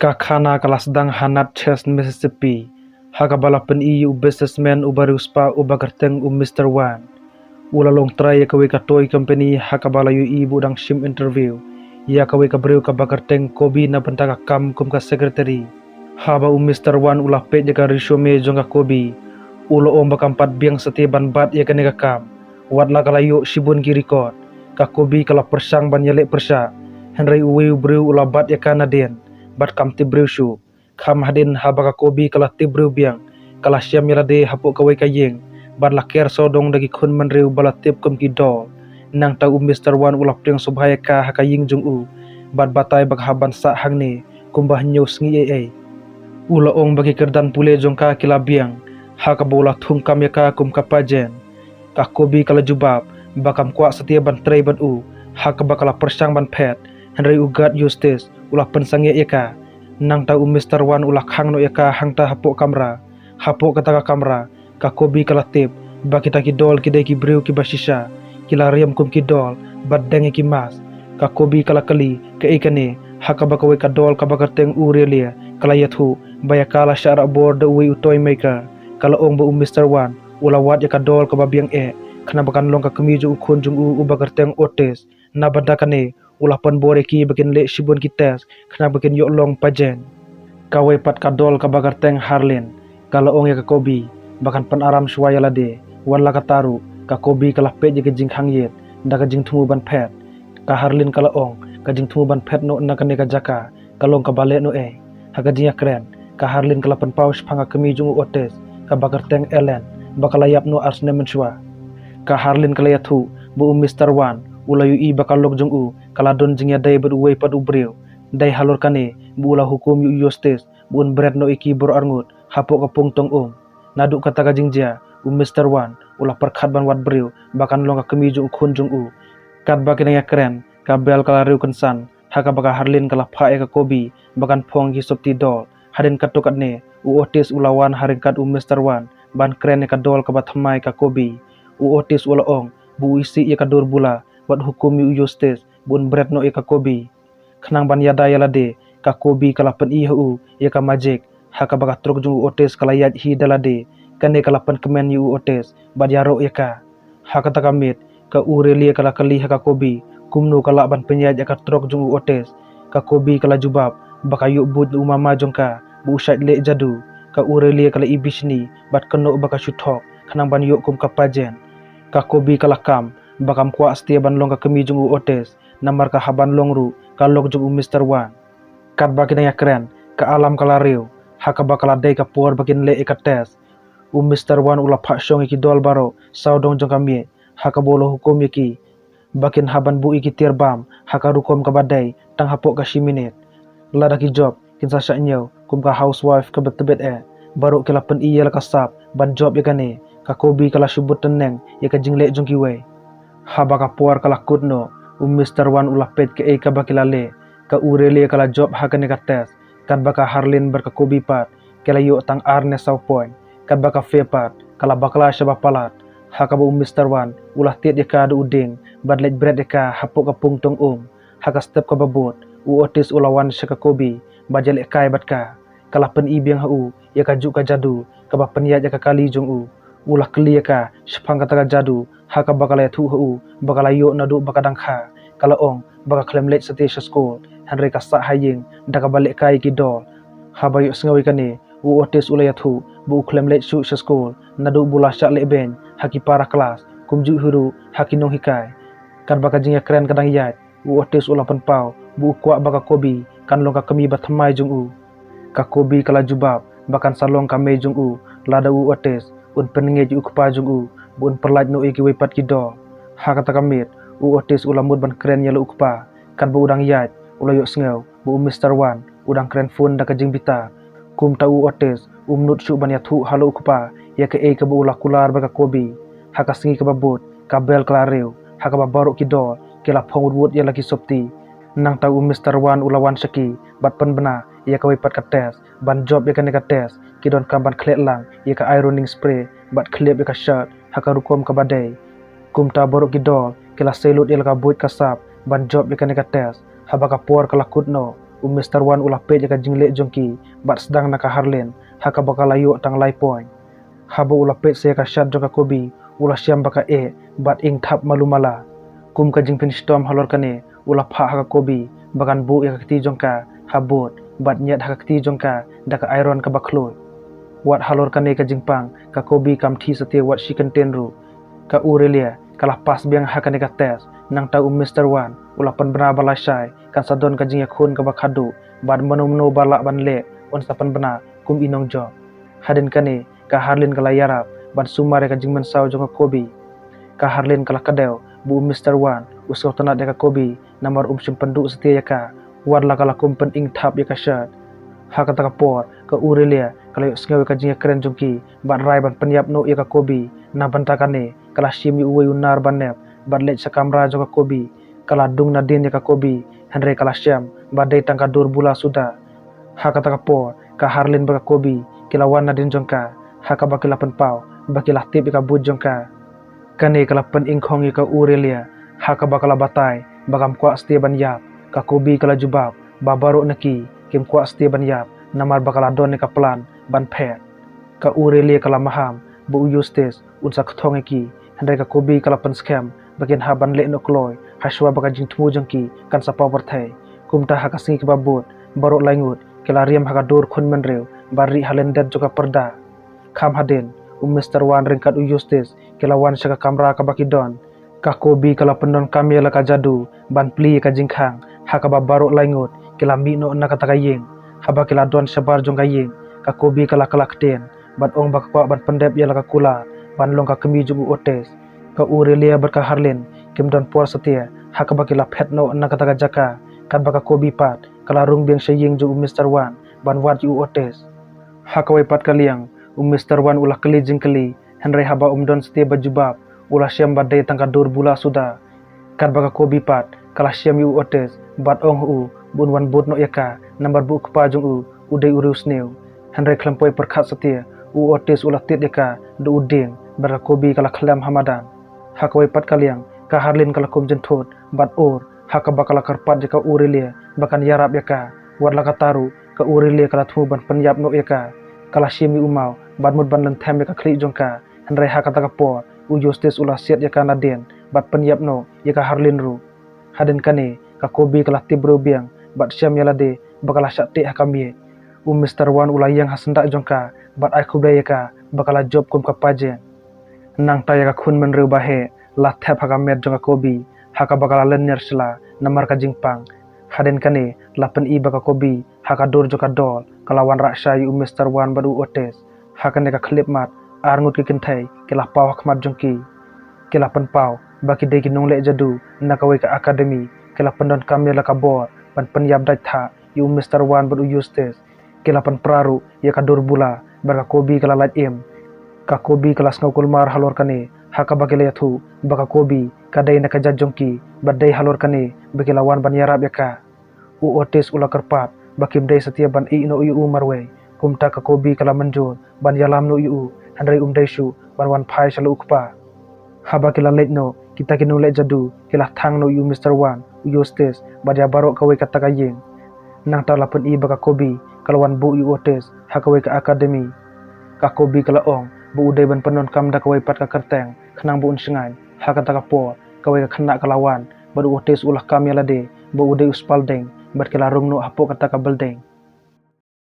Kakhana kalasdang hanat Chess, Mississippi. Hakabala pen businessman ubaru spa ubagarteng Mr. Wan. Ulalong try kawe ka toy company hakabala ibu dang shim interview. Ya kawe ka breu ka bagarteng kobi na bentaka kam kum ka secretary. Haba Mr. Wan ulah pet jaka resume jonga kobi. Ulo om bakampat biang setiban bat ya kanega kam. Watla kalayo shibun ki record. Ka kobi kala persang ban yalek persa. Henry uwe breu ulah bat ya kanadien. Bat kam tibreu shu kham hadin habaka kobi kala tibreu biang kala syam yalade hapuk kawai kayeng bat laker sodong dagi khun manreu bala tip kum ki dol nang tau Mr. Wan ulap priang subhaya ka hakaying jung u bat batai bak haban sa hangne kumbah nyos ngi ai ula ong bagi kerdan pule jongka kila biang hakabola thungkam yaka kum kapajen ka kobi kala jubab bakam kwa setia ban trei ban u hakabakala persang ban pet Henry ugat Eustace ulah pensange eka nang tau Mr. Wan ulah khang no eka hangta hapok kataka kamera ka kobi kala tip bakita ki dol kidai ki breu ki basisha kila riam kum ki dol bad denge ki mas ka kobi kala kali ka ikane hakabakawe ka dol ka bagarteng urelia kala yathu baya kala syara bor de uwi utoy maker kala ong ba Mr. Wan ulah wat ya ka dol ka babiang khana bakan long ka kemiju ukhun jung u bagarteng otes na badakane ulah pan bore ki bakin le shibun ki tes khana bakin yok long pajen kawe pat kadol ka bagarteng Harlin kala ong ya ka kobi bakan pan aram shwaya lade wala ka taru ka kobi kala pe je jing hangyet da ka jing thumu ban phet ka Harlin kala ong ka jing thumu ban phet no na ka ne ka jaka kalong ka bale no ha ka jing kren ka Harlin kala pan paus phanga kemi jung otes ka bagarteng Ellen bakala yap no arsne menshwa ka Harlin kala yathu bu Mr. Wan ulayu i bakalok jung u kala don jingya dai ber uwe pad ubreu dai halor kane bula hukum yu Eustace bun bread no iki bor arngut hapok ka pungtong naduk kata ka jingja Mr. Wan ulah perkhat ban wat breu bakan long ka kemiju khun jung u kat bakin ya keren ka bel kala riu kensan haka baka Harlin kala pha ka kobi bakan phong hi sopti dol hadin katukat ne Otis ulawan haringkat Mr. Wan ban keren ka dol ka bathamai ka kobi Otis ula ong bu isi ya ka dor bula wat hukum yu Eustace bun bread no eka kobi khnang ban yada yalade ka kobi kala pen hu ya ka majik haka baka truk jung Otis kala yat hi dalade kane kala pen kemen yu Otis bad yaro eka haka takamit ka urelia kala kali haka kobi kumnu kala ban penyaj eka truk jung Otis ka kobi kala jubab baka yu bud umama jongka bu usait le jadu ka urelia kala ibishni bat keno baka shuthok khnang ban yu kum kapajen ka kobi kala kam bakam kwa setia ban long ka kemi jung Otis namar ka haban longru ka lok jung Mr. Wan kat bakin ya keren ka alam kala riu haka bakala dai ka por bakin le eka tes Mr. Wan ula pha shong ki dol baro saudong jong kami haka bolo hukum yaki bakin haban bu iki tirbam haka rukom ka badai tang hapok ka shiminit lada ki job kinsa syanyau kum ka housewife ka betebet baro kila pen iya ka sap ban job yakane ka kobi kala shubut teneng ya ka jingle jong ki we haba ka puar kala kutno Mr. Wan ulah pet ke ka bakilale ka urele kala job hakane ka tes kan baka Harlin berka kobi pat kala yo tang arne saw point kan baka fe pat kala bakla syaba palat haka bu Mr. Wan ulah tiet ya ka uding badlet bread ya ka hapok ka pungtong haka step ka babot Otis ulawan syaka kobi bajal kai batka kala pen ibiang hu ya ka juk ka jadu ka ba penyat ya ka kali jung ulah kli ya ka syapang ka jadu haka bakala thu hu bakala yo nadu bakadang kha kala ong baka klemlet station school Henry ka sa haying daka balik kai ki dol habayo sengawi kane Otis ulaya thu bu klemlet shu school nadu bula syak le ben haki para kelas kumju huru haki nong hikai kan baka jingya keren kadang yat Otis ula pen pau bu kwa baka kobi kan long ka kemi bathamai jung ka kobi kala jubab bakan salong ka me jung lada Otis un penenge ju ukpa jung bun perlaj no iki wepat ki do haka takamit Otis ulamud ban keren yalu ukpa kan bu udang yat ulayok sengau bu Mr. Wan udang keren phone da kajing bita kum tau Otis nut syu ban yathu halu ukpa ya ke ka bu ulah kular baka kobi haka singi ka babut ka bel klareu haka ba baruk ki do kila phongwut ya laki sopti nang tau Mr. Wan ulawan syaki bat pen bena ya ka wepat ka tes ban job ya ka ne ka tes kidon kam ban klet lang ya ka ironing spray bat klip ya ka shirt haka rukom ka badai kumta borok ki dol kila selut ya ka buit ka sap ban job ya ka ne ka tes haba ka por kala kutno Mr. Wan ulah pet jaka jingle jongki bat sedang naka Harlin haka bakal ayo tang lai point. Habo ulah pet saya ka shot jaka Kobe ulah siam baka bat ing tap malu mala. Kum ka jing pin storm halor kane ulah pha haka Kobe bakan bu ya kti jongka habot bat nyat haka kti jongka daka iron ka bakloi. Wat halor kane ka jingpang ka Kobe kam thi setia wat shi tenru ka Aurelia kalah pas biang hakane ka tes nang tau Mr. Wan ulah pan bena balasai kan sadon ka jing yakun ka bakhadu bad mano balak ban le on sapan bena kum inong job. Hadin kane ka Harlin kala yarap ban sumare ka jing mensau jong ka Kobe. Ka Harlin kala kadeu bu Mr. Wan usau tanat ka Kobe namar sim penduk setia yaka wad la kala kum pen ing tap yaka shirt. Hakata ka por ka Aurelia kala sengaw ka jing keren jongki ban rai ban penyap no yaka Kobe na bantakane kala shimi uwe unar ban nep ban lech sa kamera jong ka Kobe kala dung na din yaka Kobe Henry kala syam badai tangka dur bula sudah. Hakata ka por ka Harlin baka Kobe kila wan na din jongka haka bakila penpau bakila tip yaka bud jongka kane kala pen ingkhong yaka Aurelia haka bakala batai bakam kwa setia ban yap ka Kobe kala jubab babaro neki kim kwa setia ban yap namar bakala don yaka plan ban pet ka Aurelia kala maham bu Eustace unsa kthong eki Henry ka Kobe kala pen scam bagian haban le no kloy haswa baka jing tmu jongki kan sa power thai kumta haka singi babut baro laingut kila riam haka dur khun menrew bari halender joka perda kham hadin Mr. Wan ringkat Eustace kila wan syaka kamera ka baki don ka Kobe kala pendon kamera ka jadu ban pli ka jingkhang haka babaro laingut kila mino na kata kayeng haba kila don sabar jong kayeng ka Kobe kala kten ban ong baka kwa ban pendep yala ka kula ban long ka kemi jugu otes ka Aurelia berka Harlin kim don por setia haka bakila phetno na kata jaka kan baka Kobe pat kala rung biang saying jugu Mr. Wan ban wat yu otes haka wai pat kaliang Mr. Wan ulah keli jingkeli Henry haba don setia bajubab ulah syam badai tangka dur bula sudah kan baka Kobe pat kala syam yu otes bat ong u bun wan bot no yaka nambar bu kpa jung udai urus new Henry klempoi perkhat setia otes ulah tit yaka do uding baka Kobe kala klam hamadan haka wai pat kaliang ka Harlin kala kum jentot bat or haka bakala karpat jaka Aurelia bakan yarap yaka wat laka taru ka Aurelia kala thu ban penyap no yaka kala shimi umau bat mud ban lentem yaka klik jongka Henry haka taka por Eustace ulah siat yaka naden bat penyap no yaka Harlin ru hadin kane ka Kobe kala tibro biang bat syam yalade bakala syakte haka mie Mr. Wan ulah yang hasendak jongka bat ai khubdai yaka bakala job kum ka pajen nang ta yaka khun menrew bahe la thap haka met jongka Kobe haka bakala lenyer sela namar ka jingpang hadin kane lapen i baka Kobe haka dur joka dol kalawan raksa yu Mr. Wan badu otes haka neka klip mat arngut ki kentai kila pau khmat jongki kila pen pau baki de ki nongle jadu nakawai ka academy kila pendon kamera ka bor pan penyap dai tha yu Mr. Wan badu Eustace kila pen praru ya ka dur bula baka Kobe kala light im ka Kobe kala ngakul mar halor kane haka bakile yathu baka Kobe kadai naka jajongki badai halor kane bakila wan ban yarab yaka otes ula kerpat bakim dai setia ban i no yu marwe kumta ka Kobe kala menjur ban yalam no yu Henry dai shu ban wan phai shalu ukpa haba kila let no kita kinu let jadu kila thang no yu Mr. Wan Eustace badia barok kawai kata kayeng nang ta lapen i baka Kobe kala wan bu yu otes hakawai ka academy ka Kobe kala ong bu udai ban penon kam da kawai pat ka kerteng khnang bu un sengai haka taka por kawai ka khna kalawan badu otes ulah kam yalade bu udai uspal deng bat kala rung no hapo kata ka beldeng